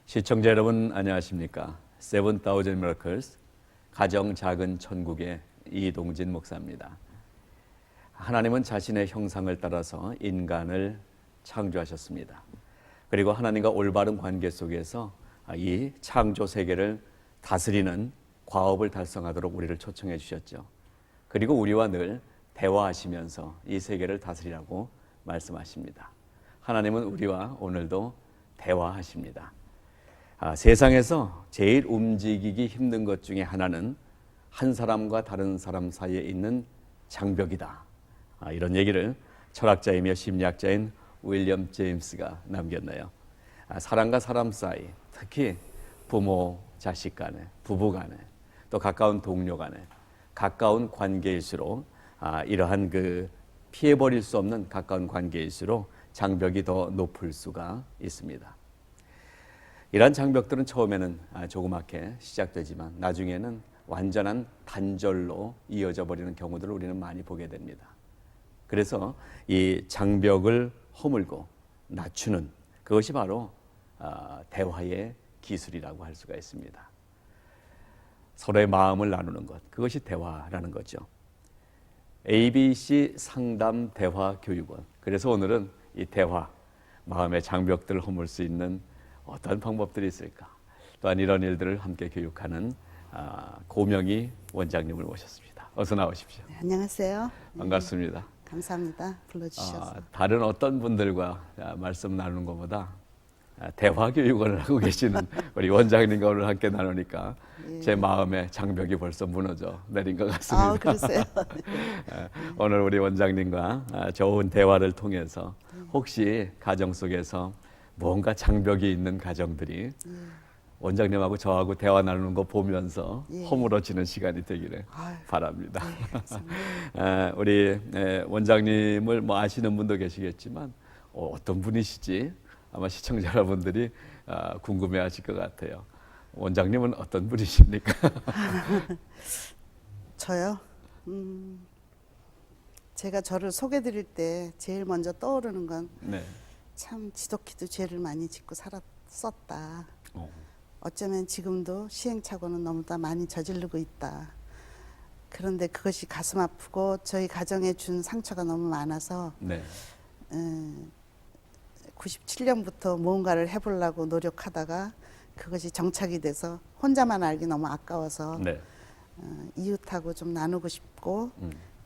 시청자 여러분 안녕하십니까? 세븐 타우젠드 미러클스 가정 작은 천국의 이동진 목사입니다. 하나님은 자신의 형상을 따라서 인간을 창조하셨습니다. 그리고 하나님과 올바른 관계 속에서 이 창조 세계를 다스리는 과업을 달성하도록 우리를 초청해 주셨죠. 그리고 우리와 늘 대화하시면서 이 세계를 다스리라고 말씀하십니다. 하나님은 우리와 오늘도 대화하십니다. 세상에서 제일 움직이기 힘든 것 중에 하나는 한 사람과 다른 사람 사이에 있는 장벽이다. 이런 얘기를 철학자이며 심리학자인 윌리엄 제임스가 남겼네요. 사람과 사람 사이, 특히 부모, 자식 간에, 부부 간에, 또 가까운 동료 간에, 가까운 관계일수록 이러한 피해버릴 수 없는 가까운 관계일수록 장벽이 더 높을 수가 있습니다. 이러한 장벽들은 처음에는 조그맣게 시작되지만 나중에는 완전한 단절로 이어져 버리는 경우들을 우리는 많이 보게 됩니다. 그래서 이 장벽을 허물고 낮추는 그것이 바로 대화의 기술이라고 할 수가 있습니다. 서로의 마음을 나누는 것, 그것이 대화라는 거죠. ABC 상담 대화 교육원. 그래서 오늘은 이 대화, 마음의 장벽들을 허물 수 있는 어떤 방법들이 있을까? 또한 이런 일들을 함께 교육하는 고명희 원장님을 모셨습니다. 어서 나오십시오. 네, 안녕하세요. 반갑습니다. 네, 감사합니다. 불러주셔서. 다른 어떤 분들과 말씀 나누는 것보다 대화 교육을 하고 계시는 우리 원장님과 오늘 함께 나누니까 제 마음의 장벽이 벌써 무너져 내린 것 같습니다. 그러세요? 오늘 우리 원장님과 좋은 대화를 통해서 혹시 가정 속에서 뭔가 장벽이 있는 가정들이 원장님하고 저하고 대화 나누는 거 보면서 허물어지는 시간이 되기를 바랍니다. 우리 원장님을 아시는 분도 계시겠지만 어떤 분이시지 아마 시청자 여러분들이 궁금해하실 것 같아요. 원장님은 어떤 분이십니까? 저요? 제가 저를 소개드릴 때 제일 먼저 떠오르는 건 참 지독히도 죄를 많이 짓고 살았었다. 어쩌면 지금도 시행착오는 너무나 많이 저지르고 있다. 그런데 그것이 가슴 아프고 저희 가정에 준 상처가 너무 많아서 97년부터 무언가를 해보려고 노력하다가 그것이 정착이 돼서 혼자만 알기 너무 아까워서 이웃하고 좀 나누고 싶고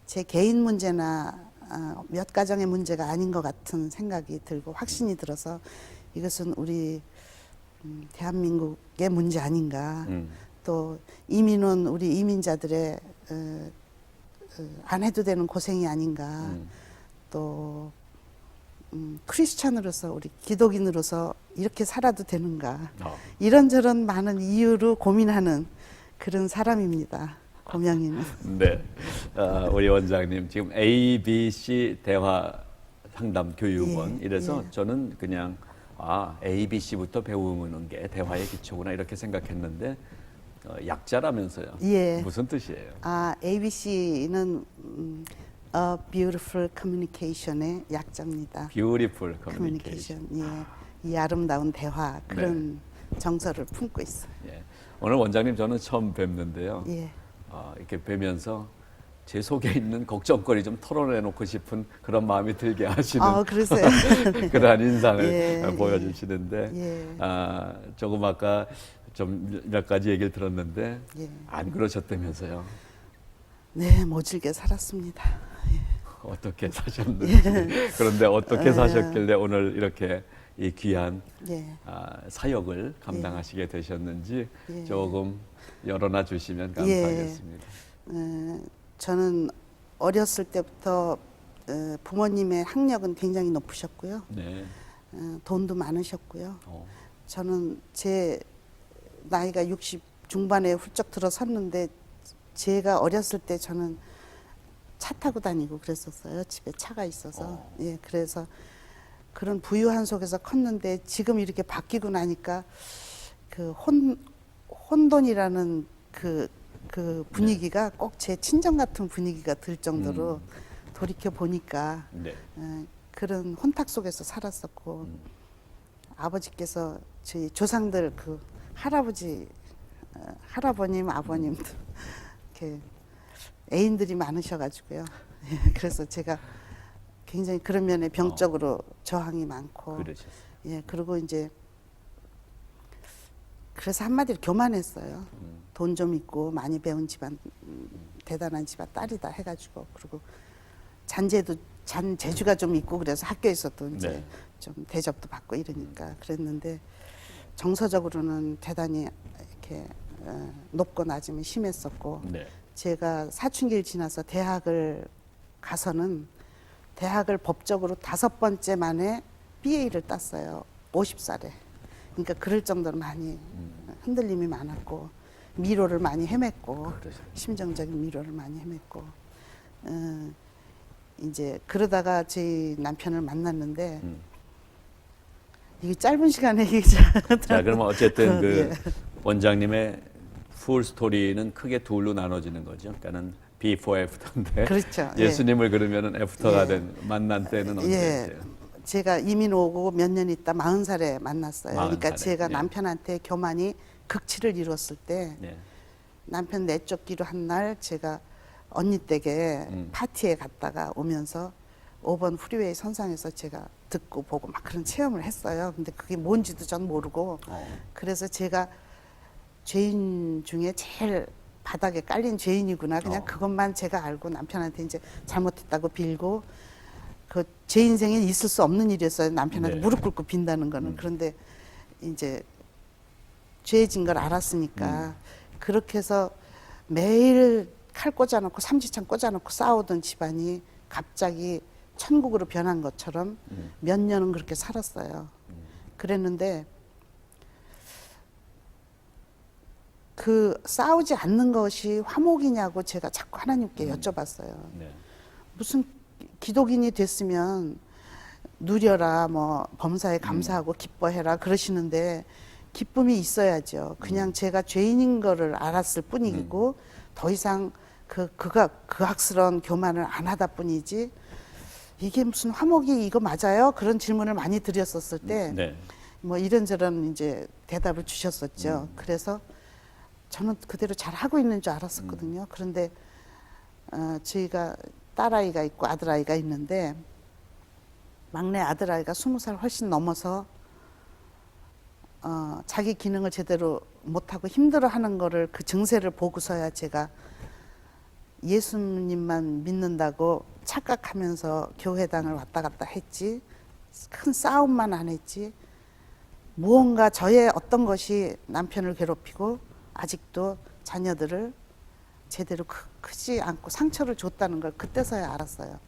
제 개인 문제나 몇 가정의 문제가 아닌 것 같은 생각이 들고 확신이 들어서 이것은 우리 대한민국의 문제 아닌가. 또 이민 온 우리 이민자들의 안 해도 되는 고생이 아닌가. 또 크리스찬으로서 우리 기독인으로서 이렇게 살아도 되는가. 이런저런 많은 이유로 고민하는 그런 사람입니다. 고명희는. 네, 우리 원장님 지금 ABC 대화 상담 교육원 이래서 저는 그냥 ABC부터 배우는 게 대화의 기초구나 이렇게 생각했는데 약자라면서요. 무슨 뜻이에요? ABC는 A Beautiful Communication의 약자입니다. Beautiful Communication. 이 아름다운 대화 그런 정서를 품고 있어요. 오늘 원장님 저는 처음 뵙는데요. 이렇게 뵈면서 제 속에 있는 걱정거리 좀 털어내놓고 싶은 그런 마음이 들게 하시는 그러세요? 그러한 인상을 보여주시는데 조금 아까 좀 몇 가지 얘기를 들었는데 안 그러셨다면서요? 네, 모질게 살았습니다. 어떻게 사셨는지 그런데 어떻게 사셨길래 오늘 이렇게 이 귀한 사역을 감당하시게 되셨는지 조금 열어놔 주시면 감사하겠습니다. 저는 어렸을 때부터 부모님의 학력은 굉장히 높으셨고요. 돈도 많으셨고요. 저는 제 나이가 60 중반에 훌쩍 들어섰는데 제가 어렸을 때 저는 차 타고 다니고 그랬었어요. 집에 차가 있어서. 그래서 그런 부유한 속에서 컸는데 지금 이렇게 바뀌고 나니까 그 혼돈이라는 그 분위기가 꼭 제 친정 같은 분위기가 들 정도로 돌이켜 보니까 그런 혼탁 속에서 살았었고 아버지께서 저희 조상들 그 할아버지, 할아버님, 아버님도 이렇게 애인들이 많으셔가지고요. 그래서 제가 굉장히 그런 면에 병적으로 저항이 많고, 그러셨어요. 예, 그리고 이제 그래서 한마디로 교만했어요. 돈 좀 있고 많이 배운 집안, 대단한 집안 딸이다 해가지고, 그리고 잔재주가 좀 있고 그래서 학교에서도 이제 네. 좀 대접도 받고 이러니까 그랬는데, 정서적으로는 대단히 이렇게 높고 낮음이 심했었고, 네. 제가 사춘기를 지나서 대학을 가서는 대학을 법적으로 5번째 만에 BA를 땄어요. 50살에. 그러니까 그럴 정도로 많이 흔들림이 많았고, 미로를 많이 헤맸고, 그러셨어요. 심정적인 미로를 많이 헤맸고, 이제 그러다가 제 남편을 만났는데, 이게 짧은 시간에 자, 그러면 어쨌든 그 예. 원장님의 풀 스토리는 크게 둘로 나눠지는 거죠. 그러니까는 before after인데 그렇죠. 예수님을 그러면은 애프터가 예. 된 만난 때는 예. 언제였어요? 제가 이민 오고 몇 년 있다 40살에 만났어요. 40살에, 그러니까 제가 예. 남편한테 교만이 극치를 이뤘을 때, 네. 남편 내쫓기로 한 날 제가 언니 댁에 파티에 갔다가 오면서 5번 프리웨이 선상에서 제가 듣고 보고 막 그런 체험을 했어요. 근데 그게 뭔지도 전 모르고, 그래서 제가 죄인 중에 제일 바닥에 깔린 죄인이구나, 그냥 그것만 제가 알고 남편한테 이제 잘못했다고 빌고, 그 제 인생에 있을 수 없는 일이었어요. 남편한테 네. 무릎 꿇고 빈다는 거는. 그런데 이제 죄진 걸 알았으니까 그렇게 해서 매일 칼 꽂아놓고 삼지창 꽂아놓고 싸우던 집안이 갑자기 천국으로 변한 것처럼 몇 년은 그렇게 살았어요. 그랬는데 그 싸우지 않는 것이 화목이냐고 제가 자꾸 하나님께 여쭤봤어요. 네. 무슨 기독인이 됐으면 누려라, 뭐 범사에 감사하고 기뻐해라 그러시는데, 기쁨이 있어야죠. 그냥 제가 죄인인 거를 알았을 뿐이고 더 이상 그 극악스러운 교만을 안 하다 뿐이지, 이게 무슨 화목이 이거 맞아요? 그런 질문을 많이 드렸었을 때 네. 뭐 이런저런 이제 대답을 주셨었죠. 그래서 저는 그대로 잘 하고 있는 줄 알았었거든요. 그런데 저희가 딸아이가 있고 아들아이가 있는데, 막내 아들아이가 20살 훨씬 넘어서 자기 기능을 제대로 못하고 힘들어하는 거를, 그 증세를 보고서야 제가 예수님만 믿는다고 착각하면서 교회당을 왔다 갔다 했지, 큰 싸움만 안 했지, 무언가 저의 어떤 것이 남편을 괴롭히고 아직도 자녀들을 제대로 크지 않고 상처를 줬다는 걸 그때서야 알았어요.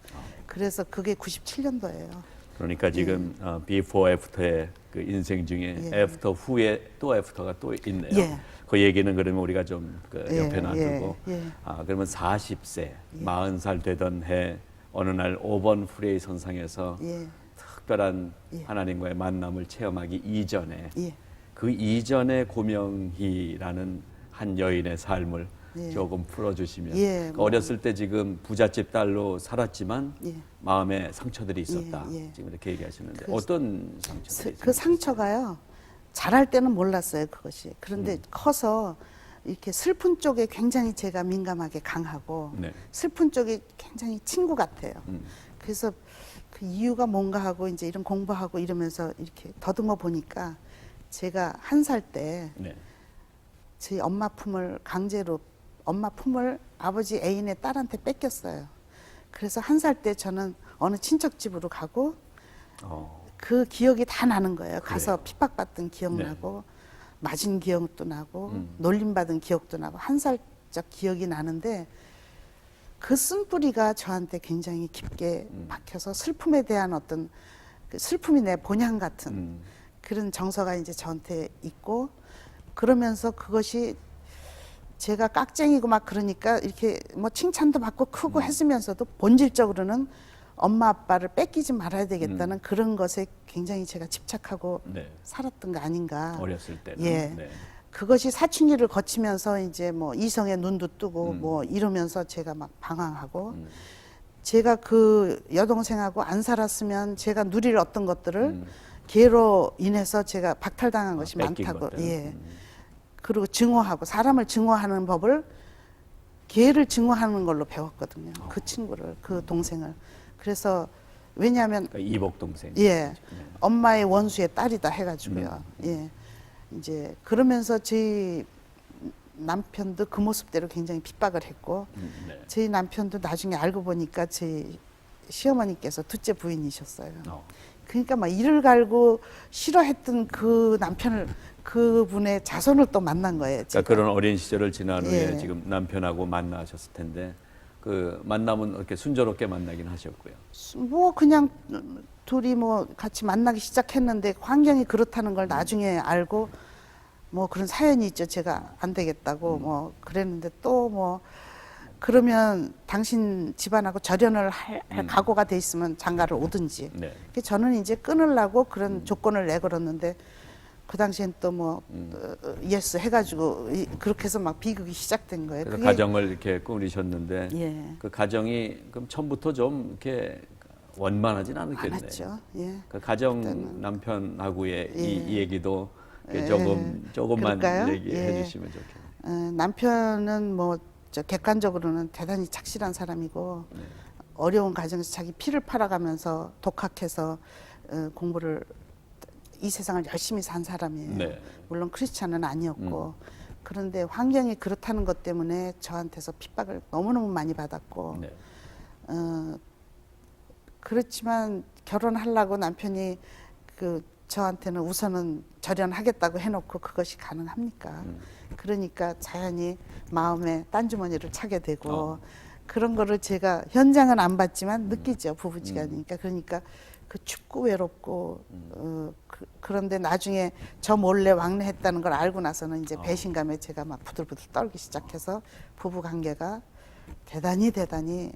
그래서 그게 97년도예요. 그러니까 지금 before after의 그 인생 중에 after 후에 또 after가 또 있네요. 예. 그 얘기는 그러면 우리가 좀 그 옆에 놔두고, 예. 그러면 40세, 40살 되던 해 어느 날 5번 프레이 선상에서 예. 특별한 하나님과의 만남을 체험하기 이전에, 예. 그 이전에 고명희라는 한 여인의 삶을 조금 풀어주시면, 그러니까 어렸을 때 지금 부잣집 딸로 살았지만 마음에 상처들이 있었다, 지금 이렇게 얘기하시는데 어떤 상처들이 그 상처가요, 잘할 때는 몰랐어요, 그것이. 그런데 커서 이렇게 슬픈 쪽에 굉장히 제가 민감하게 강하고, 슬픈 쪽이 굉장히 친구 같아요. 그래서 그 이유가 뭔가 하고 이제 이런 공부하고 이러면서 이렇게 더듬어 보니까, 제가 1살 때 저희 엄마 품을 강제로, 엄마 품을 아버지 애인의 딸한테 뺏겼어요. 그래서 1살 때 저는 어느 친척 집으로 가고, 그 기억이 다 나는 거예요. 가서 핍박받던 기억나고, 맞은 기억도 나고, 놀림받은 기억도 나고, 1살적 기억이 나는데, 그 쓴뿌리가 저한테 굉장히 깊게 박혀서 슬픔에 대한 어떤 그 슬픔이 내 본향 같은 그런 정서가 이제 저한테 있고, 그러면서 그것이 제가 깍쟁이고 막 그러니까 이렇게 뭐 칭찬도 받고 크고 했으면서도 본질적으로는 엄마 아빠를 뺏기지 말아야 되겠다는 그런 것에 굉장히 제가 집착하고 살았던 거 아닌가. 어렸을 때는. 예. 그것이 사춘기를 거치면서 이제 뭐 이성의 눈도 뜨고 뭐 이러면서 제가 막 방황하고, 제가 그 여동생하고 안 살았으면 제가 누릴 어떤 것들을 개로 인해서 제가 박탈당한 것이 뺏긴 많다고. 것들. 예. 그리고 증오하고 사람을 증오하는 법을 개를 증오하는 걸로 배웠거든요. 그 친구를, 그 동생을. 그래서 왜냐하면 그러니까 이복 동생. 예, 엄마의 원수의 딸이다 해가지고요. 예, 이제 그러면서 저희 남편도 그 모습대로 굉장히 핍박을 했고, 네. 저희 남편도 나중에 알고 보니까 저희 시어머니께서 둘째 부인이셨어요. 그러니까 막 이를 갈고 싫어했던 그 남편을, 그분의 자손을 또 만난 거예요. 그러니까 그런 어린 시절을 지난 후에 예. 지금 남편하고 만나셨을 텐데 그 만남은 이렇게 순조롭게 만나긴 하셨고요. 뭐 그냥 둘이 뭐 같이 만나기 시작했는데 환경이 그렇다는 걸 나중에 알고 뭐 그런 사연이 있죠. 제가 안 되겠다고 뭐 그랬는데 또 뭐 그러면 당신 집안하고 절연을 할 각오가 돼 있으면 장가를 오든지. 네. 그래서 저는 이제 끊으려고 그런 조건을 내걸었는데 그 당시엔 또 뭐 예스 해가지고 그렇게 해서 막 비극이 시작된 거예요. 그래서 가정을 이렇게 꾸리셨는데 예. 그 가정이 그럼 처음부터 좀 이렇게 원만하진 않았겠네요. 많았죠. 예. 그 가정 그때는. 남편하고의 예. 이 얘기도 예. 조금만 그럴까요? 얘기해 예. 주시면 좋겠네요. 남편은 뭐 저 객관적으로는 대단히 착실한 사람이고 네. 어려운 가정에서 자기 피를 팔아가면서 독학해서 공부를 이 세상을 열심히 산 사람이에요. 네. 물론 크리스찬은 아니었고 그런데 환경이 그렇다는 것 때문에 저한테서 핍박을 너무너무 많이 받았고 네. 그렇지만 결혼하려고 남편이 그 저한테는 우선은 절연하겠다고 해놓고 그것이 가능합니까? 그러니까 자연히 마음에 딴주머니를 차게 되고 그런 거를 제가 현장은 안 봤지만 느끼죠. 부부지간이니까. 그러니까 그 춥고 외롭고 그런데 나중에 저 몰래 왕래했다는 걸 알고 나서는 이제 배신감에 제가 막 부들부들 떨기 시작해서 부부 관계가 대단히 그러니까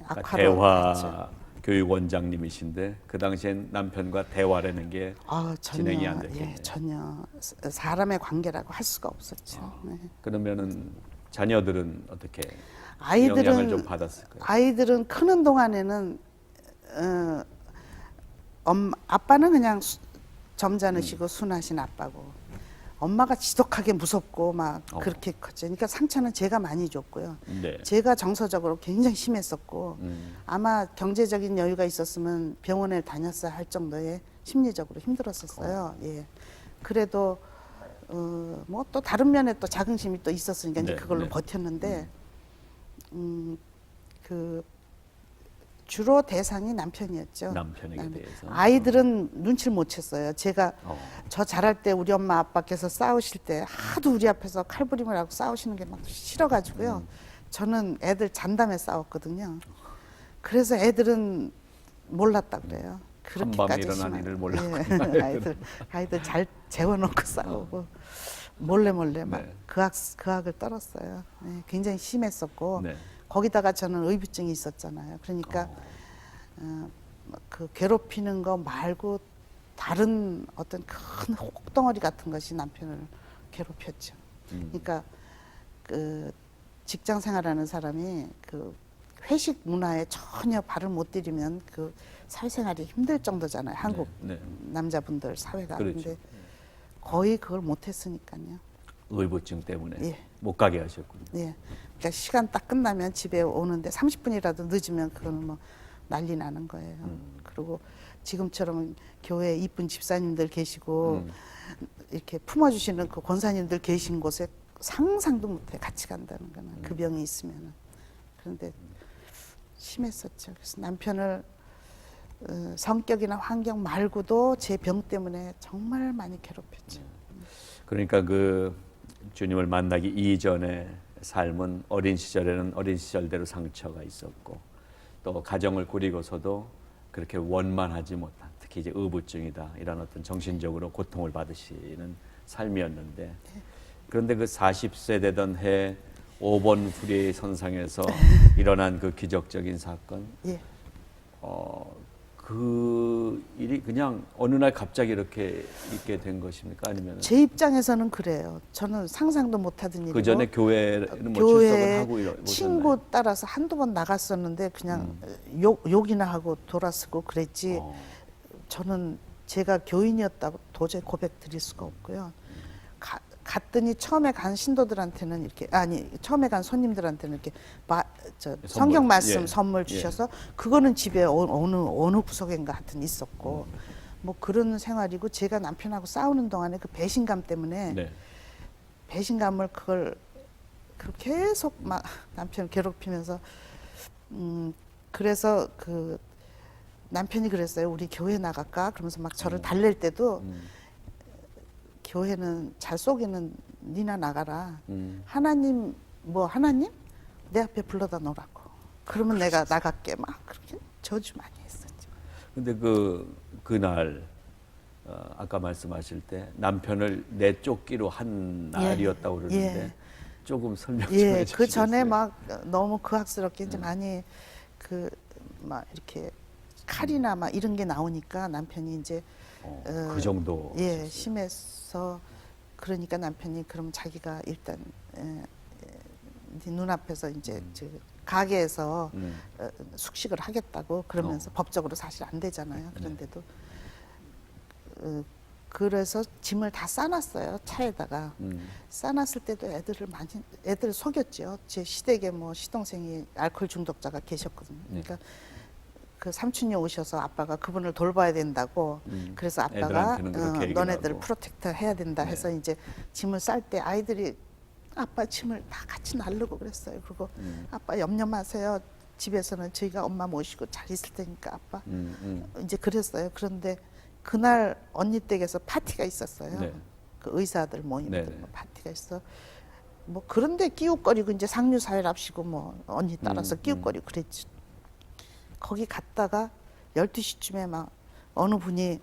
악화로 대화 갔죠. 교육원장님이신데 그 당시엔 남편과 대화라는 게 진행이 안 됐겠네요. 예, 전혀 사람의 관계라고 할 수가 없었죠. 네. 그러면은 자녀들은 어떻게 영향을 좀 받았을까요? 아이들은 크는 동안에는 아빠는 그냥 점잖으시고 순하신 아빠고 엄마가 지독하게 무섭고 막 그렇게 컸죠. 그러니까 상처는 제가 많이 줬고요. 네. 제가 정서적으로 굉장히 심했었고 아마 경제적인 여유가 있었으면 병원에 다녔어야 할 정도의 심리적으로 힘들었었어요. 예. 그래도 뭐 또 다른 면에 또 자긍심이 또 있었으니까 이제 그걸로 버텼는데 그 주로 대상이 남편이었죠. 남편에게 대해서. 아이들은 눈치를 못 챘어요. 제가 저 자랄 때 우리 엄마 아빠께서 싸우실 때 하도 우리 앞에서 칼부림을 하고 싸우시는 게 막 싫어가지고요. 저는 애들 잔담에 싸웠거든요. 그래서 애들은 몰랐다 그래요. 한밤에 그렇게까지 일어난 심한. 일을 몰랐고. 예, 아이들 잘 재워놓고 싸우고 몰래 막 네. 그악을 떨었어요. 네, 굉장히 심했었고 네. 거기다가 저는 의부증이 있었잖아요. 그러니까 그 괴롭히는 거 말고 다른 어떤 큰 혹덩어리 같은 것이 남편을 괴롭혔죠. 그러니까 그 직장 생활하는 사람이 그 회식 문화에 전혀 발을 못 들이면 그 사회생활이 힘들 정도잖아요. 한국 네. 남자분들 사회가. 그렇죠. 근데 거의 그걸 못했으니까요. 의부증 때문에 예. 못 가게 하셨군요. 예. 그러니까 시간 딱 끝나면 집에 오는데 30분이라도 늦으면 그거는 뭐 난리 나는 거예요. 그리고 지금처럼 교회에 이쁜 집사님들 계시고 이렇게 품어주시는 그 권사님들 계신 곳에 상상도 못해 같이 간다는 거는 그 병이 있으면은. 그런데 심했었죠. 그래서 남편을 성격이나 환경 말고도 제 병 때문에 정말 많이 괴롭혔죠. 그러니까 그 주님을 만나기 이전의 삶은 어린 시절에는 어린 시절대로 상처가 있었고 또 가정을 꾸리고서도 그렇게 원만하지 못한 특히 이제 의부증이다 이런 어떤 정신적으로 고통을 받으시는 삶이었는데 그런데 그 40세 되던 해 5번 후리의 선상에서 일어난 그 기적적인 사건 예. 그 일이 그냥 어느 날 갑자기 이렇게 있게 된 것입니까? 아니면 제 입장에서는 그래요. 저는 상상도 못하던 일이고 그 전에 교회는 뭐 교회 출석을 하고 친구 따라서 한두 번 나갔었는데 그냥 욕이나 하고 돌아서고 그랬지. 저는 제가 교인이었다고 도저히 고백 드릴 수가 없고요. 갔더니 처음에 간 신도들한테는 이렇게 처음에 간 손님들한테는 이렇게 성경 말씀 선물 주셔서 그거는 집에 어느 구석인가 하여튼 있었고 뭐 그런 생활이고 제가 남편하고 싸우는 동안에 그 배신감 때문에 네. 배신감을 그걸 계속 막 남편을 괴롭히면서 그래서 그 남편이 그랬어요. 우리 교회 나갈까? 그러면서 막 저를 달랠 때도 교회는 잘 속이는 니나 나가라. 하나님 하나님 내 앞에 불러다 놓으라고. 그러면 내가 나갈게 막 그렇게 저주 많이 했었죠. 근데 그날 아까 말씀하실 때 남편을 내쫓기로 한 날이었다고 그러는데 조금 설명 좀 해주시겠어요? 그 전에 막 너무 그악스럽게 이제 많이 막 이렇게 칼이나 막 이런 게 나오니까 남편이 이제 그 정도 심해서 그러니까 남편이 그럼 자기가 일단 네 눈앞에서 이제 가게에서 숙식을 하겠다고 그러면서 법적으로 사실 안 되잖아요. 그런데도 그래서 짐을 다 싸놨어요. 차에다가 싸놨을 때도 애들을 속였죠. 제 시댁에 시동생이 알코올 중독자가 계셨거든요. 그러니까 그 삼촌이 오셔서 아빠가 그분을 돌봐야 된다고 그래서 아빠가 너네들 프로텍터 해야 된다 해서 이제 짐을 쌀 때 아이들이 아빠 짐을 다 같이 나르고 그랬어요. 그리고 아빠 염려 마세요. 집에서는 저희가 엄마 모시고 잘 있을 테니까 아빠 이제 그랬어요. 그런데 그날 언니 댁에서 파티가 있었어요. 네. 그 의사들 모임들 파티가 있어. 그런데 끼웃거리고 이제 상류사회랍시고 언니 따라서 끼웃거리고 그랬지. 거기 갔다가 12시쯤에 막 어느 분이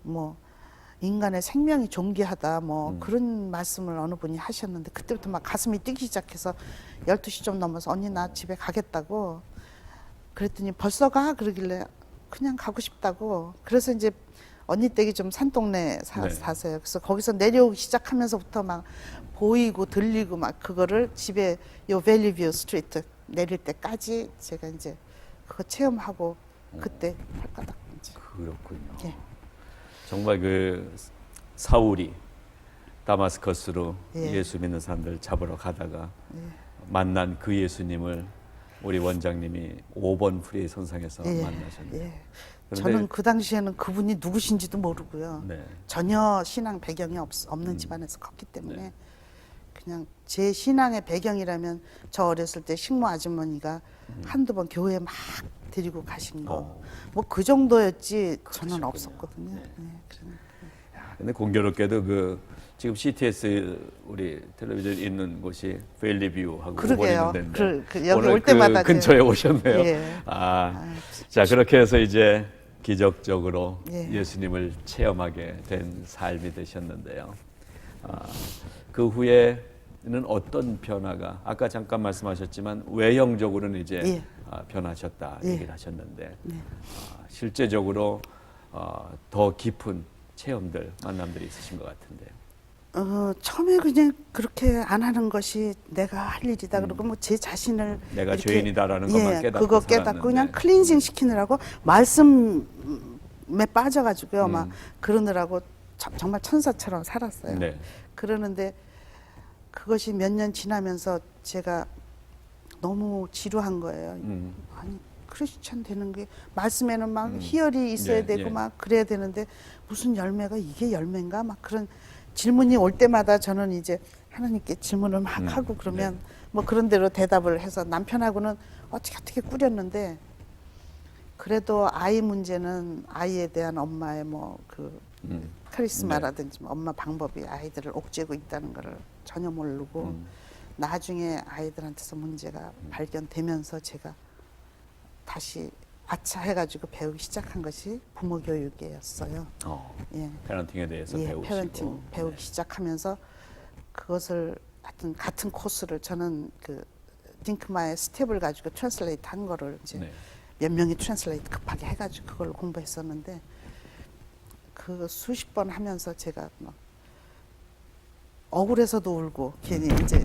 인간의 생명이 존귀하다 그런 말씀을 어느 분이 하셨는데 그때부터 막 가슴이 뛰기 시작해서 12시 좀 넘어서 언니 나 집에 가겠다고 그랬더니 벌써 가? 그러길래 그냥 가고 싶다고. 그래서 이제 언니 댁이 좀 산동네 사세요. 그래서 거기서 내려오기 시작하면서부터 막 보이고 들리고 막 그거를 집에 요 밸리뷰 스트리트 내릴 때까지 제가 이제 그거 체험하고 그때 발가락 이제. 그렇군요. 예. 정말 그 사울이 다마스커스로 예수 믿는 사람들 잡으러 가다가 만난 그 예수님을 우리 원장님이 5번 프리의 선상에서 만나셨네요. 저는 그 당시에는 그분이 누구신지도 모르고요. 전혀 신앙 배경이 없는 집안에서 컸기 때문에 그냥 제 신앙의 배경이라면 저 어렸을 때 식모 아주머니가 한두 번 교회에 막 데리고 가신 거 그 정도였지 저는 없었거든요. 근데 공교롭게도 지금 CTS 우리 텔레비전 있는 곳이 벨리뷰하고 5번 있는 데인데 여기 오늘 올 때마다 근처에 오셨네요. 자 그렇게 해서 이제 기적적으로 예수님을 체험하게 된 삶이 되셨는데요. 그 후에는 어떤 변화가 아까 잠깐 말씀하셨지만 외형적으로는 이제 변하셨다 얘기를 하셨는데 실제적으로 더 깊은 체험들 만남들이 있으신 것 같은데요. 처음에 그냥 그렇게 안 하는 것이 내가 할 일이다 그러고 제 자신을 내가 죄인이다라는 것만 깨닫고 그거 깨닫고 그냥 클린징 시키느라고 말씀에 빠져가지고요 막 그러느라고 정말 천사처럼 살았어요. 그러는데 그것이 몇 년 지나면서 제가 너무 지루한 거예요. 아니 크리스찬 되는 게 말씀에는 막 희열이 있어야 되고 막 그래야 되는데 무슨 열매가 이게 열매인가 막 그런 질문이 올 때마다 저는 이제 하나님께 질문을 막 하고 그러면 그런 대로 대답을 해서 남편하고는 어떻게 꾸렸는데 그래도 아이 문제는 아이에 대한 엄마의 카리스마라든지 엄마 방법이 아이들을 옥죄고 있다는 것을 전혀 모르고 나중에 아이들한테서 문제가 발견되면서 제가 다시 아차 해가지고 배우기 시작한 것이 부모 교육이었어요. 패런팅에 대해서 배우시고. 패런팅 배우기 시작하면서 그것을 하여튼 같은 코스를 저는 딩크마의 스텝을 가지고 트랜슬레이트 한 거를 이제 몇 명이 트랜슬레이트 급하게 해가지고 그걸 공부했었는데 그 수십 번 하면서 제가 막 억울해서도 울고 괜히 이제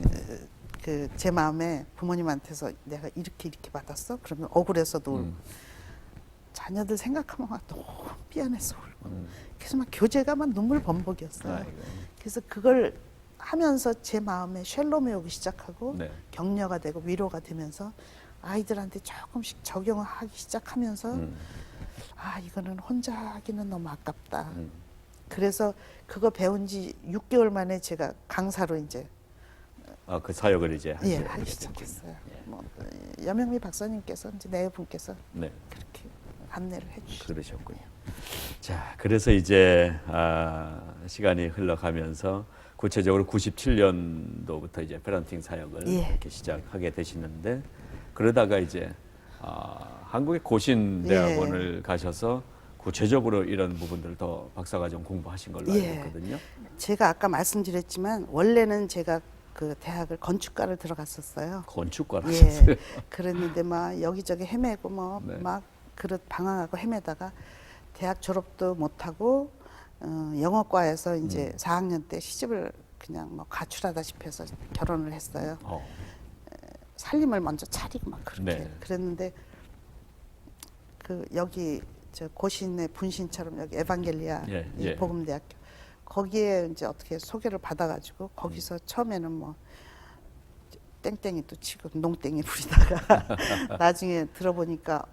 제 마음에 부모님한테서 내가 이렇게 받았어? 그러면 억울해서도 울고 자녀들 생각하면 막 너무 미안해서 울고 그래서 막 교재가 막 눈물 범벅이었어요. 아이고. 그래서 그걸 하면서 제 마음에 쉘롬이 오기 시작하고 네. 격려가 되고 위로가 되면서 아이들한테 조금씩 적용을 하기 시작하면서 아 이거는 혼자 하기는 너무 아깝다. 그래서 그거 배운 지 6개월 만에 제가 강사로 이제 그 사역을 이제 예, 하시게 하기 됐군요. 시작했어요. 예. 뭐 여명미 박사님께서 이제 네 분께서 네. 그렇게 안내를 해주시죠. 그러셨군요. 자, 그래서 이제 시간이 흘러가면서 구체적으로 97년도부터 이제 페런팅 사역을 예. 이렇게 시작하게 되시는데 그러다가 이제 한국의 고신대학원을 가셔서 구체적으로 이런 부분들을 더 박사과정 공부하신 걸로 알고 예. 있거든요. 제가 아까 말씀드렸지만 원래는 제가 그 대학을 건축과를 들어갔었어요. 건축과를 예. 하셨어요. 그랬는데 막 여기저기 헤매고 뭐 네. 막 그릇 방황하고 헤매다가 대학 졸업도 못하고 영어과에서 이제 4학년 때 시집을 그냥 뭐 가출하다시피 해서 결혼을 했어요. 살림을 먼저 차리고 막 그렇게 네. 그랬는데 그 여기 저 고신의 분신처럼 여기 에반겔리아 예, 이 예. 복음대학교 거기에 이제 어떻게 소개를 받아가지고 거기서 처음에는 뭐 땡땡이 또 치고 농땡이 부리다가 나중에 들어보니까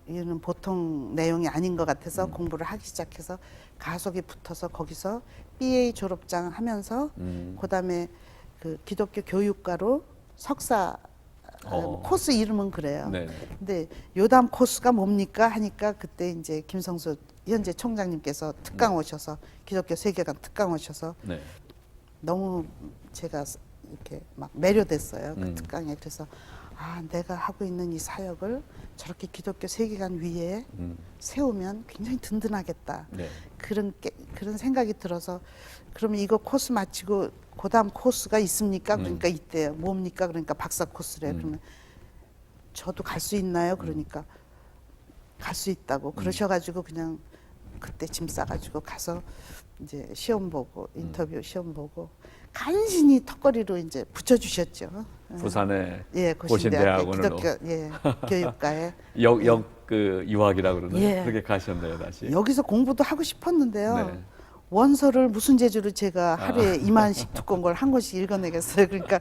이는 보통 내용이 아닌 것 같아서 공부를 하기 시작해서 가속이 붙어서 거기서 BA 졸업장 하면서 그다음에 그 기독교 교육과로 석사 코스 이름은 그래요. 네. 근데 요담 코스가 뭡니까 하니까 그때 이제 김성수 현재 총장님께서 특강 오셔서 기독교 세계관 특강 오셔서 네. 너무 제가 이렇게 막 매료됐어요. 그 특강에. 그래서 내가 하고 있는 이 사역을 저렇게 기독교 세계관 위에 세우면 굉장히 든든하겠다. 네. 그런 생각이 들어서 그러면 이거 코스 마치고 그다음 코스가 있습니까? 그러니까 이때 뭡니까? 그러니까 박사 코스래. 그러면 저도 갈 수 있나요? 그러니까 갈 수 있다고 그러셔가지고 그냥 그때 짐 싸가지고 가서 이제 시험 보고 인터뷰 시험 보고 간신히 턱걸이로 이제 붙여주셨죠. 부산의 예, 고신대학원으로 기독교 교육과에 그 유학이라고 그러나요? 예. 그렇게 가셨나요, 다시? 여기서 공부도 하고 싶었는데요. 네. 원서를 무슨 재주로 제가 하루에 2만씩 두꺼운 걸 한 권씩 읽어내겠어요. 그러니까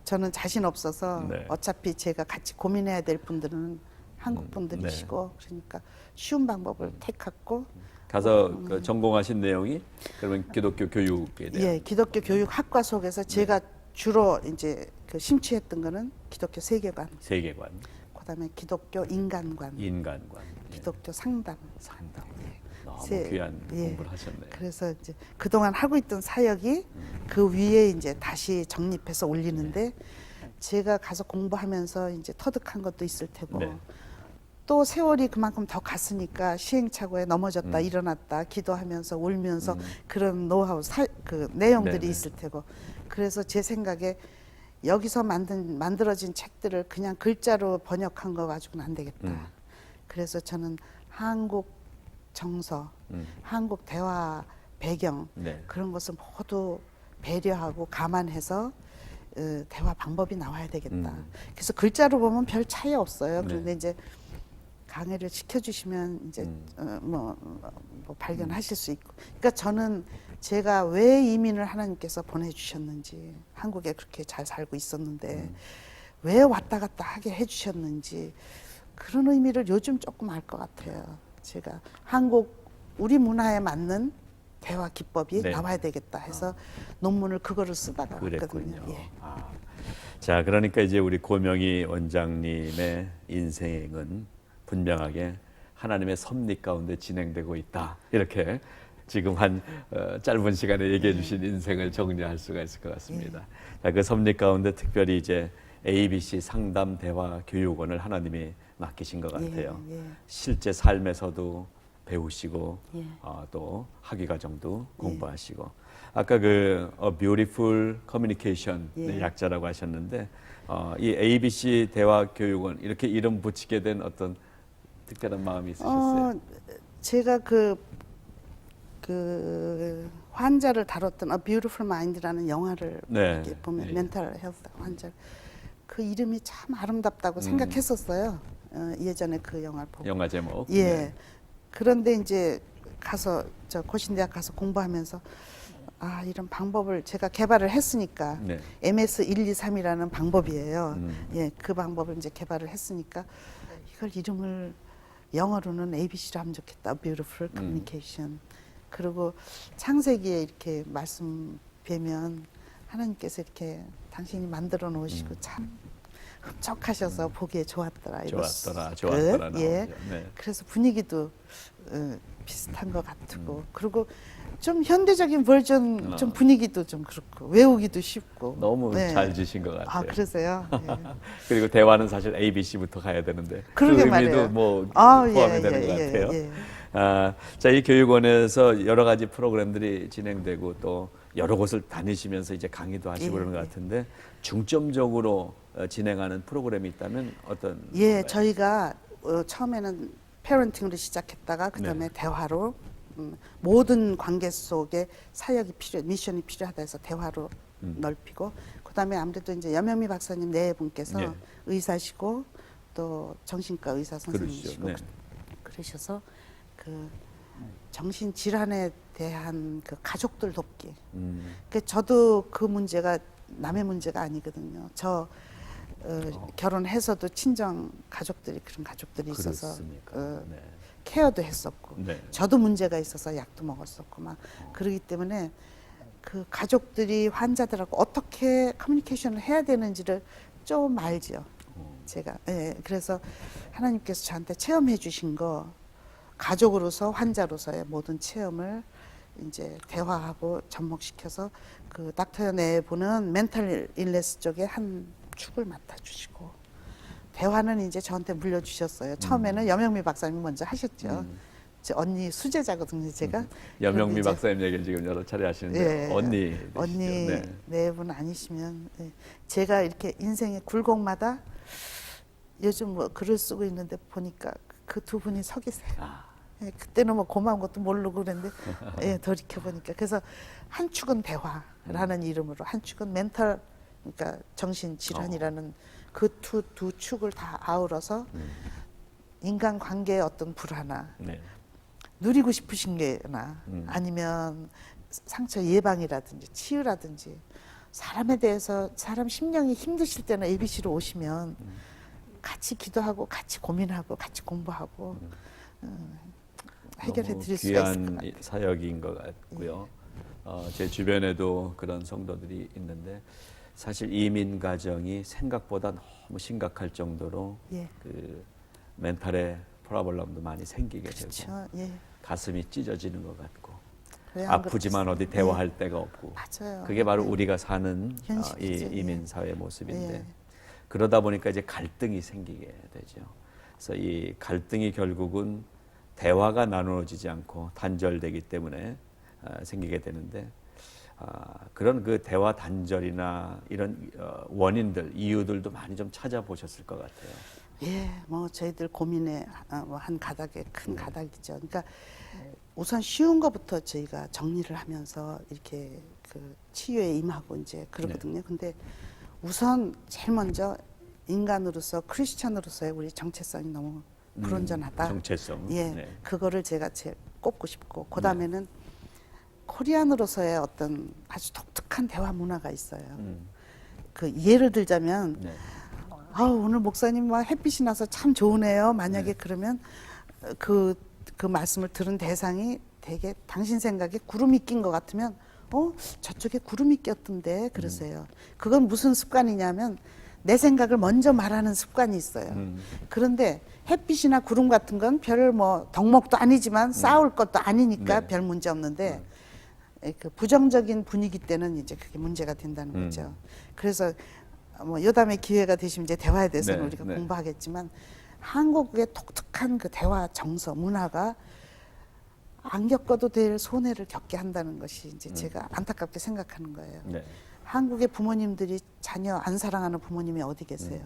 저는 자신 없어서 네. 어차피 제가 같이 고민해야 될 분들은 한국 분들이시고 그러니까 쉬운 방법을 택했고 가서 그 전공하신 내용이 그러면 기독교 교육에 대한 예, 기독교 교육 학과 속에서 제가 주로 이제 그 심취했던 거는 기독교 세계관, 세계관, 그다음에 기독교 인간관, 인간관, 기독교 상담. 상담. 너무 세- 귀한 예. 공부를 하셨네요. 그래서 이제 그동안 하고 있던 사역이 그 위에 이제 다시 정립해서 올리는데 제가 가서 공부하면서 이제 터득한 것도 있을 테고 네. 또 세월이 그만큼 더 갔으니까 시행착오에 넘어졌다 일어났다 기도하면서 울면서 그런 노하우 그 내용들이 네네. 있을 테고 그래서 제 생각에 여기서 만들어진 책들을 그냥 글자로 번역한 거 가지고는 안 되겠다. 그래서 저는 한국 정서, 한국 대화 배경 네. 그런 것을 모두 배려하고 감안해서 대화 방법이 나와야 되겠다. 그래서 글자로 보면 별 차이 없어요. 네. 그런데 이제 강의를 시켜주시면 이제 뭐 발견하실 수 있고. 그러니까 저는 제가 왜 이민을 하나님께서 보내주셨는지 한국에 그렇게 잘 살고 있었는데 왜 왔다 갔다 하게 해주셨는지 그런 의미를 요즘 조금 알 것 같아요. 제가 우리 문화에 맞는 대화 기법이 네. 나와야 되겠다 해서 논문을 그거를 쓰다가 그랬군요. 왔거든요. 예. 자, 그러니까 이제 우리 고명희 원장님의 인생은 분명하게 하나님의 섭리 가운데 진행되고 있다. 이렇게 지금 한 짧은 시간에 얘기해 주신 인생을 정리할 수가 있을 것 같습니다. 자, 그 섭리 가운데 특별히 이제 ABC 상담 대화 교육원을 하나님이 맡기신 것 같아요. 예. 실제 삶에서도 배우시고 예. 또 학위 과정도 공부하시고 아까 그 Beautiful Communication 예. 약자라고 하셨는데 이 ABC 대화 교육원 이렇게 이름 붙이게 된 어떤 특별한 마음이 있으셨어요? 제가 그 환자를 다뤘던 A Beautiful Mind라는 영화를 네. 이렇게 보면 예. 멘탈 헬스 환자 그 이름이 참 아름답다고 생각했었어요. 예전에 그 영화를 보고. 영화 제목. 예. 네. 그런데 이제 가서 저 고신대학 가서 공부하면서 아 이런 방법을 제가 개발을 했으니까 네. MS 1, 2, 3이라는 방법이에요. 예, 그 방법을 이제 개발을 했으니까 이걸 이름을 영어로는 ABC로 하면 좋겠다. Beautiful Communication. 그리고 창세기에 이렇게 말씀 뵈면 하나님께서 이렇게 당신이 만들어 놓으시고 참 흡족하셔서 보기에 좋았더라. 좋았더라. 예. 네. 그래서 분위기도 비슷한 것 같고 그리고 좀 현대적인 버전 좀 분위기도 좀 그렇고 외우기도 쉽고 너무 잘 지신 것 같아요. 아 그러세요? 예. 그리고 대화는 사실 ABC부터 가야 되는데 그러게 그 의미도 말이에요. 뭐 아, 포함이 되는 것 같아요. 예. 자, 이 교육원에서 여러 가지 프로그램들이 진행되고 또 여러 곳을 다니시면서 이제 강의도 하시고 그러는 것 같은데 중점적으로 진행하는 프로그램이 있다면 어떤? 예, 건가요? 저희가 처음에는 패런팅으로 시작했다가 그다음에 대화로 모든 관계 속에 사역이 미션이 필요하다 해서 대화로 넓히고 그다음에 아무래도 이제 염영미 박사님 네 분께서 예. 의사시고 또 정신과 의사 선생님이시고 그러시죠. 네. 그러셔서 그 정신 질환에 대한 그 가족들 돕기. 그 저도 그 문제가 남의 문제가 아니거든요. 저 결혼해서도 친정 가족들이 그런 가족들이 있어서 그렇습니까? 네. 케어도 했었고 네. 저도 문제가 있어서 약도 먹었었고 막 그러기 때문에 그 가족들이 환자들하고 어떻게 커뮤니케이션을 해야 되는지를 좀 알죠. 제가 예, 그래서 하나님께서 저한테 체험해 주신 거 가족으로서 환자로서의 모든 체험을 이제 대화하고 접목시켜서 그 닥터 내부는 멘탈 일레스 쪽에 한 축을 맡아주시고 대화는 이제 저한테 물려주셨어요. 처음에는 염영미 박사님 먼저 하셨죠. 제 언니 수제자거든요, 제가. 염영미 박사님 얘기를 지금 여러 차례 하시는데 예, 언니 네 분 아니시면 제가 이렇게 인생의 굴곡마다 요즘 뭐 글을 쓰고 있는데 보니까 그 두 분이 서 계세요. 예, 그때는 뭐 고마운 것도 모르고 그랬는데 예, 돌이켜 보니까 그래서 한 축은 대화라는 이름으로 한 축은 멘탈 그러니까 정신 질환이라는 그 두 축을 다 아우러서 인간 관계의 어떤 불화나 누리고 싶으신 게나 아니면 상처 예방이라든지 치유라든지 사람에 대해서 사람 심령이 힘드실 때는 ABC로 오시면 같이 기도하고 같이 고민하고 같이 공부하고 해결해 드릴 수가 있을 것 귀한 같아요. 사역인 것 같고요. 제 주변에도 그런 성도들이 있는데 사실 이민 가정이 생각보다 너무 심각할 정도로 예. 그 멘탈에 프로블럼도 많이 생기게 되고 그렇죠. 예. 가슴이 찢어지는 것 같고 왜 안 아프지만 그렇겠어요? 어디 대화할 데가 없고 맞아요. 그게 바로 예. 우리가 사는 이 현실이죠. 이민 사회 모습인데 예. 그러다 보니까 이제 갈등이 생기게 되죠. 그래서 이 갈등이 결국은 대화가 나누어지지 않고 단절되기 때문에 생기게 되는데 그런 그 대화 단절이나 이런 원인들, 이유들도 많이 좀 찾아보셨을 것 같아요. 예, 뭐 저희들 고민의 한 가닥에 큰 가닥이죠. 그러니까 우선 쉬운 것부터 저희가 정리를 하면서 이렇게 그 치유에 임하고 이제 그러거든요. 근데 우선 제일 먼저 인간으로서 크리스찬으로서의 우리 정체성이 너무 불완전하다. 정체성. 예, 그거를 제가 제일 꼽고 싶고 그 다음에는 코리안으로서의 어떤 아주 독특한 대화 문화가 있어요. 그 예를 들자면 오늘 목사님 막 햇빛이 나서 참 좋으네요. 만약에 그러면 그 말씀을 들은 대상이 되게 당신 생각에 구름이 낀 것 같으면 저쪽에 구름이 꼈던데 그러세요. 그건 무슨 습관이냐면 내 생각을 먼저 말하는 습관이 있어요. 그런데 햇빛이나 구름 같은 건 별 뭐 덕목도 아니지만 싸울 것도 아니니까 별 문제 없는데 그 부정적인 분위기 때는 이제 그게 문제가 된다는 거죠. 그래서 뭐 여담의 기회가 되시면 이제 대화에 대해서는 우리가 공부하겠지만 한국의 독특한 그 대화 정서 문화가 안 겪어도 될 손해를 겪게 한다는 것이 이제 제가 안타깝게 생각하는 거예요. 한국의 부모님들이 자녀 안 사랑하는 부모님이 어디 계세요?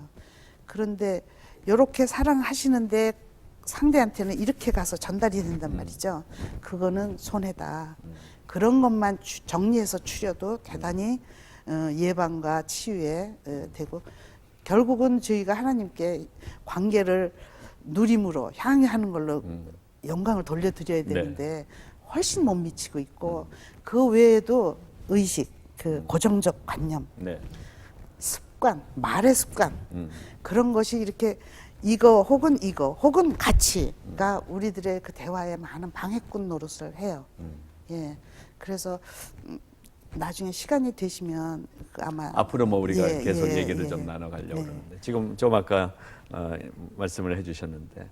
그런데 이렇게 사랑하시는데 상대한테는 이렇게 가서 전달이 된단 말이죠. 그거는 손해다. 그런 것만 정리해서 추려도 대단히 예방과 치유에 되고 결국은 저희가 하나님께 관계를 누림으로 향하는 걸로 영광을 돌려드려야 되는데 훨씬 못 미치고 있고 그 외에도 의식, 그 고정적 관념, 습관, 말의 습관 그런 것이 이렇게 이거 혹은 가치가 우리들의 그 대화에 많은 방해꾼 노릇을 해요. 예, 그래서 나중에 시간이 되시면 아마 앞으로 뭐 우리가 계속 얘기를 좀 나눠가려고 그러는데 지금 좀 아까 말씀을 해주셨는데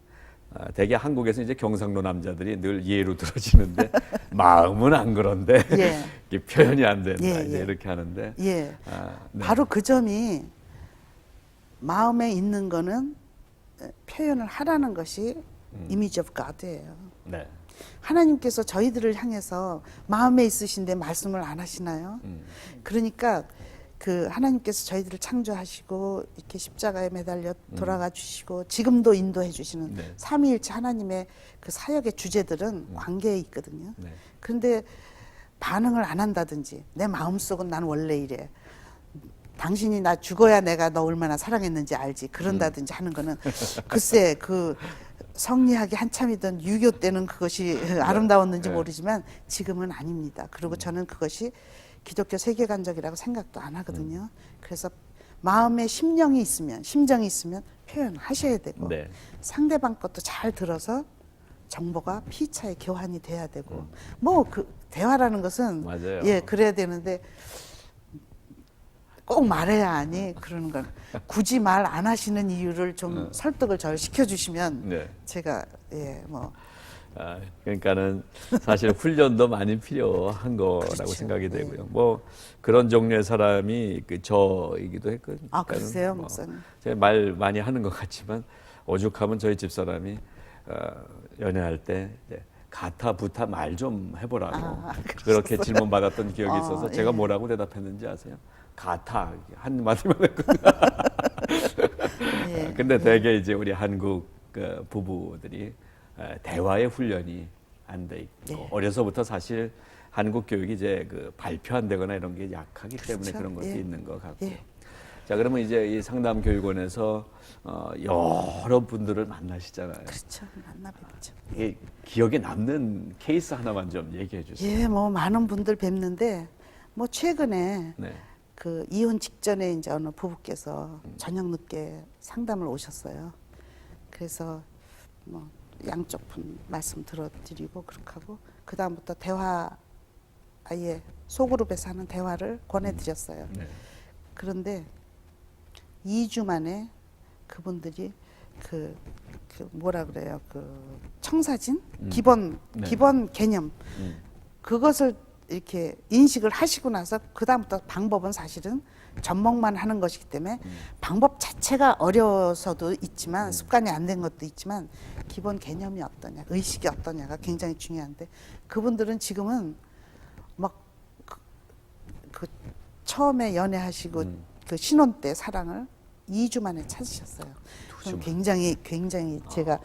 대개 한국에서 이제 경상도 남자들이 늘 예로 들어지는데 마음은 안 그런데 이게 표현이 안 된다 이제 이렇게 하는데 바로 그 점이 마음에 있는 거는 표현을 하라는 것이 이미지 오브 갓이에요. 하나님께서 저희들을 향해서 마음에 있으신데 말씀을 안 하시나요? 그러니까 그 하나님께서 저희들을 창조하시고 이렇게 십자가에 매달려 돌아가 주시고 지금도 인도해 주시는 삼위일체 하나님의 그 사역의 주제들은 관계에 있거든요. 그런데 반응을 안 한다든지 내 마음속은 난 원래 이래. 당신이 나 죽어야 내가 너 얼마나 사랑했는지 알지. 그런다든지 하는 거는 글쎄 그 성리학이 한참이던 유교 때는 그것이 아름다웠는지 모르지만 지금은 아닙니다. 그리고 저는 그것이 기독교 세계관적이라고 생각도 안 하거든요. 그래서 마음에 심정이 있으면 표현하셔야 되고 상대방 것도 잘 들어서 정보가 피차의 교환이 돼야 되고 뭐 그 대화라는 것은 그래야 되는데 꼭 말해야 하니 그러는 건 굳이 말 안 하시는 이유를 좀 설득을 절 시켜주시면 제가 그러니까는 사실 훈련도 많이 필요한 거라고 생각이 되고요. 뭐 그런 종류의 사람이 그 저이기도 했거든요. 아 그러세요, 목사님? 제가 말 많이 하는 것 같지만 오죽하면 저희 집 사람이 연애할 때 가타 부타 말 좀 해보라고 그렇게 질문 받았던 기억이 있어서 제가 뭐라고 대답했는지 아세요? 가타 한 마디만 했거든요. 근데 대개 이제 우리 한국 부부들이 대화의 훈련이 안 돼 있고 어려서부터 사실 한국 교육이 이제 그 발표한다거나 이런 게 약하기 때문에 그런 것도 있는 것 같고. 자 그러면 이제 이 상담 교육원에서 여러 분들을 만나시잖아요. 그렇죠, 만나뵙죠. 이 기억에 남는 케이스 하나만 좀 얘기해 주세요. 예, 뭐 많은 분들 뵙는데 뭐 최근에 그 이혼 직전에 이제 어느 부부께서 저녁 늦게 상담을 오셨어요. 그래서 뭐 양쪽 분 말씀 들어드리고 그렇게 하고 그 다음부터 대화 아예 소그룹에서 하는 대화를 권해드렸어요. 그런데 2주 만에 그분들이 그 뭐라 그래요? 그 청사진 기본 개념 그것을 이렇게 인식을 하시고 나서 그 다음부터 방법은 사실은 접목만 하는 것이기 때문에 방법 자체가 어려서도 있지만 습관이 안 된 것도 있지만 기본 개념이 어떠냐, 의식이 어떠냐가 굉장히 중요한데 그분들은 지금은 막 그 처음에 연애하시고 그 신혼 때 사랑을 2주 만에 찾으셨어요. 그럼 굉장히 제가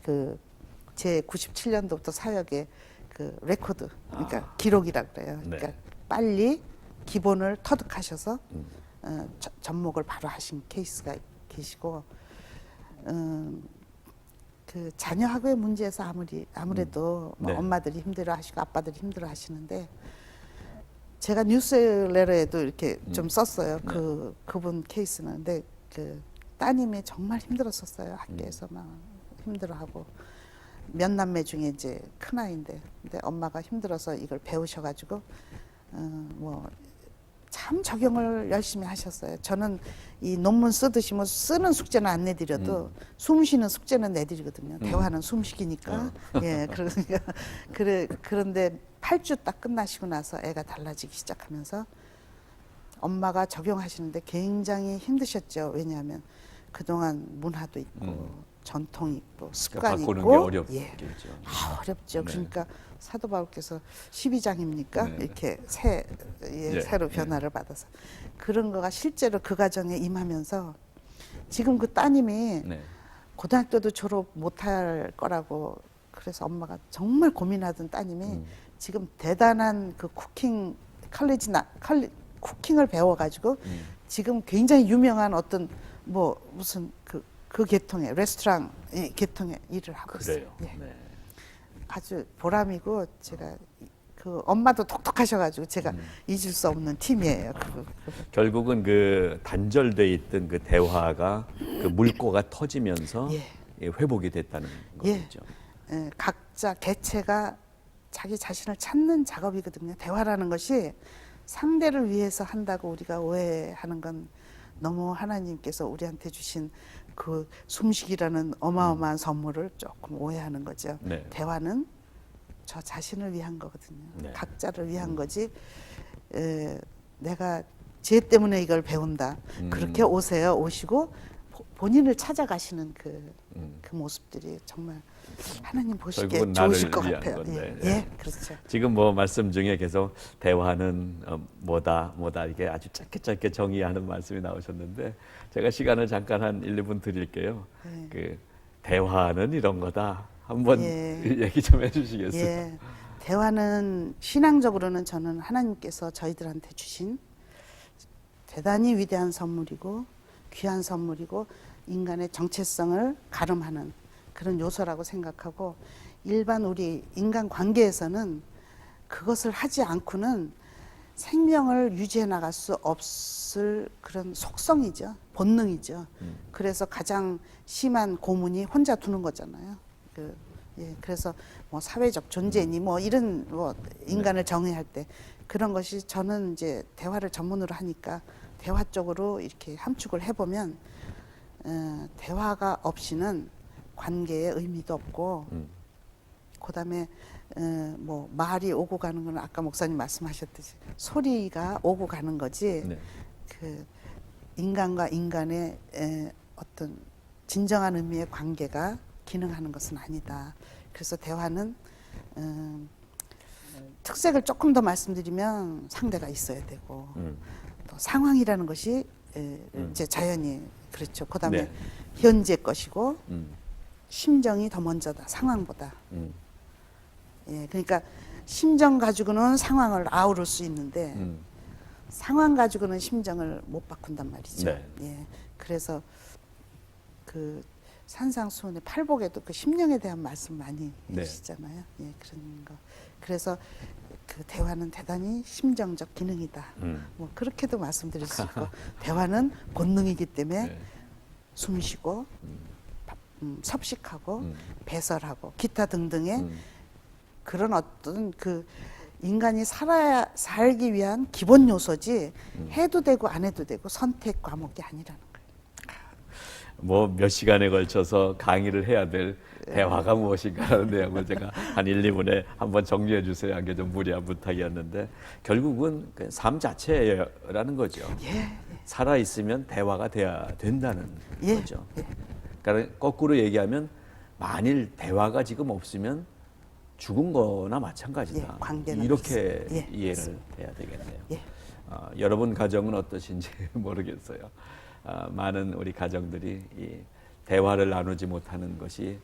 그 제 97년도부터 사역의 그 레코드, 그러니까 기록이라 그래요. 그러니까 빨리 기본을 터득하셔서 접목을 바로 하신 케이스가 계시고, 그 자녀하고의 문제에서 아무래도 뭐 엄마들이 힘들어하시고 아빠들이 힘들어하시는데 제가 뉴스레터에도 이렇게 좀 썼어요. 그분 케이스는. 근데 그 따님이 정말 힘들었었어요. 학교에서 막 힘들어하고 몇 남매 중에 이제 큰 아이인데, 근데 엄마가 힘들어서 이걸 배우셔가지고 뭐 참 적용을 열심히 하셨어요. 저는 이 논문 쓰듯이 뭐 쓰는 숙제는 안 내드려도 숨 쉬는 숙제는 내드리거든요. 대화는 숨쉬기니까. 예, 그러니까 그런데 8주 딱 끝나시고 나서 애가 달라지기 시작하면서 엄마가 적용하시는데 굉장히 힘드셨죠. 왜냐하면 그동안 문화도 있고 전통이 있고 습관이 바꾸는 있고 게 어렵겠죠. 어렵죠. 그러니까 사도 바울께서 12장입니까? 이렇게 새로 변화를 받아서 그런 거가 실제로 그 가정에 임하면서 지금 그 따님이 고등학교도 졸업 못할 거라고 그래서 엄마가 정말 고민하던 따님이 지금 대단한 그 쿠킹 쿠킹을 배워가지고 지금 굉장히 유명한 어떤 뭐 무슨 그 계통의 레스토랑 계통의 일을 하고 있어요. 아주 보람이고 제가 그 엄마도 똑똑하셔가지고 제가 잊을 수 없는 팀이에요. 결국은 그 단절돼 있던 그 대화가 그 물꼬가 터지면서 예. 예, 회복이 됐다는 거죠. 예, 각자 개체가 자기 자신을 찾는 작업이거든요. 대화라는 것이 상대를 위해서 한다고 우리가 오해하는 건 너무 하나님께서 우리한테 주신 그 숨쉬기라는 어마어마한 선물을 조금 오해하는 거죠. 네. 대화는 저 자신을 위한 거거든요. 네. 각자를 위한 거지. 내가 쟤 때문에 이걸 배운다. 그렇게 오세요. 오시고 본인을 찾아가시는 그 모습들이 정말 하나님 보시기에 결국은 좋으실 것 나를 위한 같아요. 건데. 예, 예, 그렇죠. 지금 뭐 말씀 중에 계속 대화는 뭐다 이게 아주 짧게 정의하는 말씀이 나오셨는데 제가 시간을 잠깐 한 1, 2분 드릴게요. 예. 그 대화는 이런 거다. 한번 예. 얘기 좀 해주시겠어요? 예, 대화는 신앙적으로는 저는 하나님께서 저희들한테 주신 대단히 위대한 선물이고 귀한 선물이고 인간의 정체성을 가름하는 그런 요소라고 생각하고 일반 우리 인간 관계에서는 그것을 하지 않고는 생명을 유지해 나갈 수 없을 그런 속성이죠. 본능이죠. 그래서 가장 심한 고문이 혼자 두는 거잖아요. 그래서 뭐 사회적 존재니 뭐 이런 뭐 인간을 정의할 때 그런 것이 저는 이제 대화를 전문으로 하니까 대화 쪽으로 이렇게 함축을 해보면 대화가 없이는 관계의 의미도 없고 그다음에 뭐 말이 오고 가는 건 아까 목사님 말씀하셨듯이 소리가 오고 가는 거지. 네. 그 인간과 인간의 어떤 진정한 의미의 관계가 기능하는 것은 아니다. 그래서 대화는 특색을 조금 더 말씀드리면 상대가 있어야 되고 또 상황이라는 것이 이제 자연히 그렇죠. 그다음에 네. 현재 것이고 심정이 더 먼저다. 상황보다. 예, 그러니까 심정 가지고는 상황을 아우를 수 있는데 상황 가지고는 심정을 못 바꾼단 말이죠. 네. 예, 그래서 그 산상수훈의 팔복에도 그 심령에 대한 말씀 많이 네. 해주시잖아요. 예, 그런 거. 그래서 그 대화는 대단히 심정적 기능이다. 뭐 그렇게도 말씀드릴 수 있고 대화는 본능이기 때문에 네. 숨쉬고 섭식하고 배설하고 기타 등등의 그런 어떤 그 인간이 살기 위한 기본 요소지 해도 되고 안 해도 되고 선택 과목이 아니라는 거예요. 뭐 몇 시간에 걸쳐서 강의를 해야 될 대화가 무엇인가라는 내용을 제가 한 1, 2분에 한번 정리해 주세요. 한 게 좀 무리한 부탁이었는데 결국은 그 삶 자체라는 거죠. 예. 살아 있으면 대화가 돼야 된다는 예. 거죠. 예. 그러니까 거꾸로 얘기하면 만일 대화가 지금 없으면 죽은 거나 마찬가지다. 예, 관계는 이렇게 그렇습니다. 예, 이해를 그렇습니다. 해야 되겠네요. 예. 여러분 가정은 어떠신지 모르겠어요. 많은 우리 가정들이 이 대화를 나누지 못하는 것이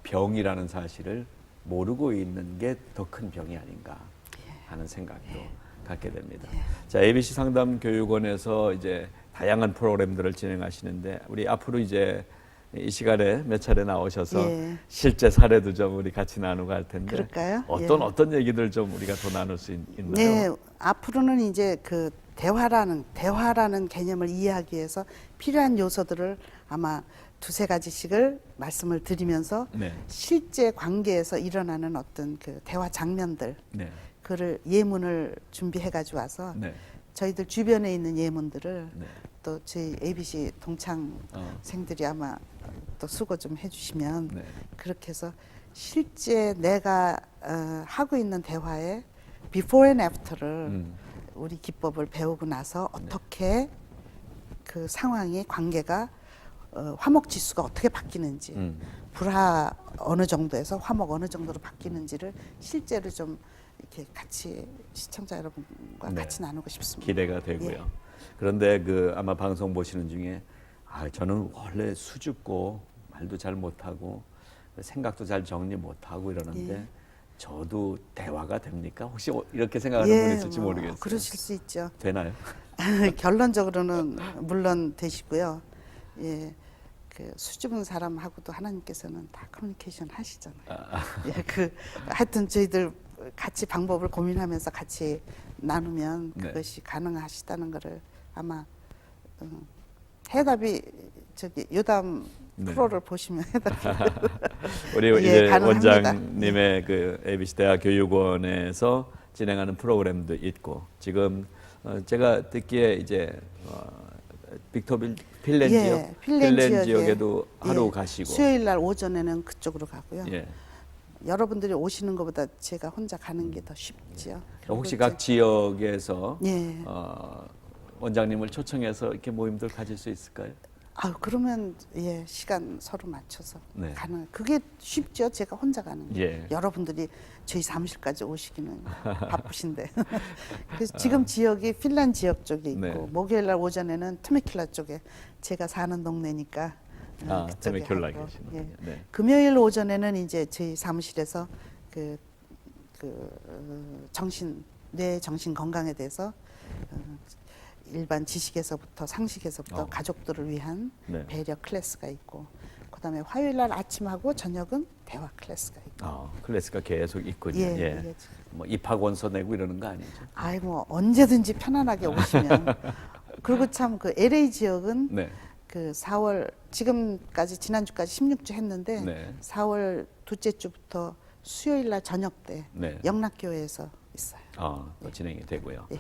병이라는 사실을 모르고 있는 게 더 큰 병이 아닌가 하는 생각도 갖게 됩니다. 자, ABC 상담 교육원에서 이제 다양한 프로그램들을 진행하시는데 우리 앞으로 이제 이 시간에 몇 차례 나오셔서 예. 실제 사례도 좀 우리 같이 나누고 할 텐데 그럴까요? 어떤 얘기들 좀 우리가 더 나눌 수 있나요? 네, 앞으로는 이제 그 대화라는 개념을 이해하기 위해서 필요한 요소들을 아마 두세 가지씩을 말씀을 드리면서 네. 실제 관계에서 일어나는 어떤 그 대화 장면들, 네. 그를 예문을 준비해 가지고 와서 네. 저희들 주변에 있는 예문들을 네. 또 저희 ABC 동창생들이 아마 또 수고 좀 해주시면 네. 그렇게 해서 실제 내가 하고 있는 대화에 before and after를 우리 기법을 배우고 나서 어떻게 그 상황의 관계가 화목 지수가 어떻게 바뀌는지 불화 어느 정도에서 화목 어느 정도로 바뀌는지를 실제로 좀 이렇게 같이 시청자 여러분과 네. 같이 나누고 싶습니다. 기대가 되고요. 예. 그런데 그 아마 방송 보시는 중에 저는 원래 수줍고 말도 잘 못하고 생각도 잘 정리 못하고 이러는데 예. 저도 대화가 됩니까? 혹시 이렇게 생각하는 분이 있을지 모르겠어요. 그러실 수 있죠. 되나요? 결론적으로는 물론 되시고요. 예, 그 수줍은 사람하고도 하나님께서는 다 커뮤니케이션 하시잖아요. 예, 그 하여튼 저희들 같이 방법을 고민하면서 같이 나누면 네. 그것이 가능하시다는 거를 아마 해답이 저기 요담 네. 프로를 보시면 해답이 우리 예, 이제 가능합니다. 원장님의 그 ABC 대학 교육원에서 진행하는 프로그램도 있고 지금 제가 듣기에 이제 빅터빌 핀랜드 예, 지역, 핀랜드 지역에도 하루 예, 가시고 수요일 날 오전에는 그쪽으로 가고요. 예. 여러분들이 오시는 것보다 제가 혼자 가는 게 더 쉽지요. 혹시 그리고 각 지역에서 예. 원장님을 초청해서 이렇게 모임들 가질 수 있을까요? 아 그러면 예 시간 서로 맞춰서 네. 가능. 그게 쉽죠. 제가 혼자 가는 게. 예. 여러분들이 저희 사무실까지 오시기는 바쁘신데. 그래서 지금 지역이 핀란 지역 쪽에 있고 네. 목요일 날 오전에는 테메큘라 쪽에 제가 사는 동네니까 그쪽에 테메큘라 하고, 계시는군요. 예. 네. 금요일 오전에는 이제 저희 사무실에서 뇌 정신 건강에 대해서 일반 지식에서부터 상식에서부터 가족들을 위한 네. 배려 클래스가 있고 그다음에 화요일 날 아침하고 저녁은 대화 클래스가 있고 클래스가 계속 있군요. 예, 예. 예. 뭐 입학원서 내고 이러는 거 아니죠? 아이 뭐 언제든지 편안하게 오시면 그리고 참 그 LA 지역은 네. 그 4월 지금까지 지난주까지 16주 했는데 네. 4월 둘째 주부터 수요일 날 저녁 때 네. 영락교회에서 있어요. 또 진행이 되고요. 예.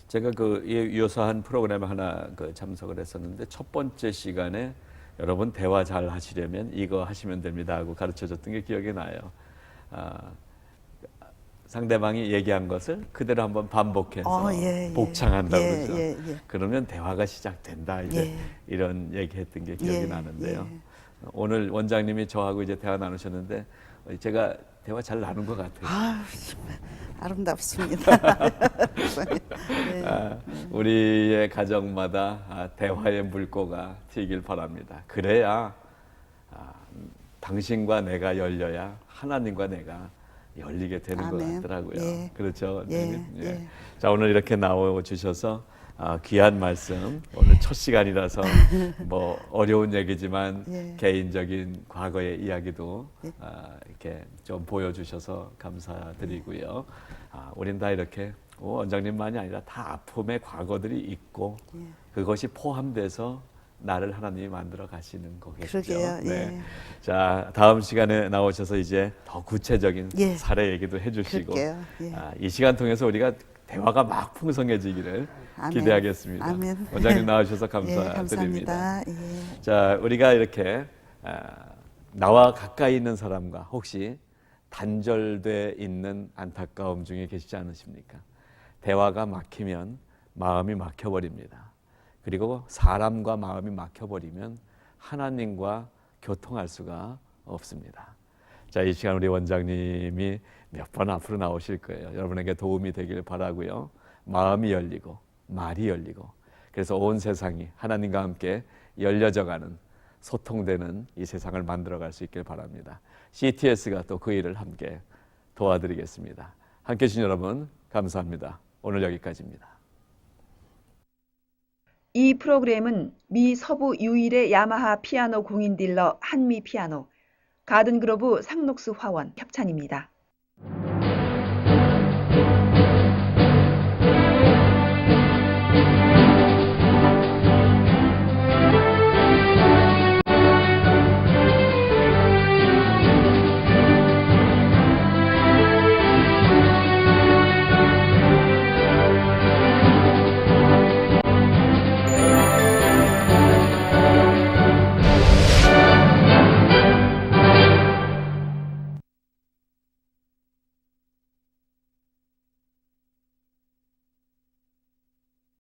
제가 그 유사한 프로그램 하나 그 참석을 했었는데 첫 번째 시간에 여러분 대화 잘 하시려면 이거 하시면 됩니다 하고 가르쳐줬던 게 기억이 나요. 상대방이 얘기한 것을 그대로 한번 반복해서 복창한다고 그러죠. 그러면 대화가 시작된다 이제 이런 얘기했던 게 기억이 나는데요. 오늘 원장님이 저하고 이제 대화 나누셨는데 제가 대화 잘 나눈 것 같아요. 아름답습니다. 우리의 가정마다 대화의 물꼬가 튀길 바랍니다. 그래야 당신과 내가 열려야 하나님과 내가 열리게 되는 것 같더라고요. 예. 그렇죠. 예. 예. 자, 오늘 이렇게 나와 주셔서 귀한 말씀. 오늘 첫 시간이라서 뭐 어려운 얘기지만 개인적인 과거의 이야기도 이렇게 좀 보여주셔서 감사드리고요. 우린 다 이렇게 원장님만이 아니라 다 아픔의 과거들이 있고 그것이 포함돼서 나를 하나님이 만들어 가시는 거겠죠. 그러게요. 네. 자, 다음 시간에 나오셔서 이제 더 구체적인 사례 얘기도 해주시고 이 시간 통해서 우리가 대화가 막 풍성해지기를 기대하겠습니다. 아멘. 원장님 나와주셔서 감사드립니다. 감사합니다. 자, 우리가 이렇게 나와 가까이 있는 사람과 혹시 단절돼 있는 안타까움 중에 계시지 않으십니까? 대화가 막히면 마음이 막혀버립니다. 그리고 사람과 마음이 막혀버리면 하나님과 교통할 수가 없습니다. 자, 이 시간 우리 원장님이 몇 번 앞으로 나오실 거예요. 여러분에게 도움이 되길 바라고요. 마음이 열리고 말이 열리고 그래서 온 세상이 하나님과 함께 열려져가는 소통되는 이 세상을 만들어갈 수 있길 바랍니다. CTS가 또 그 일을 함께 도와드리겠습니다. 함께해 주신 여러분 감사합니다. 오늘 여기까지입니다. 이 프로그램은 미 서부 유일의 야마하 피아노 공인 딜러 한미 피아노, 가든그로브 상록수 화원 협찬입니다.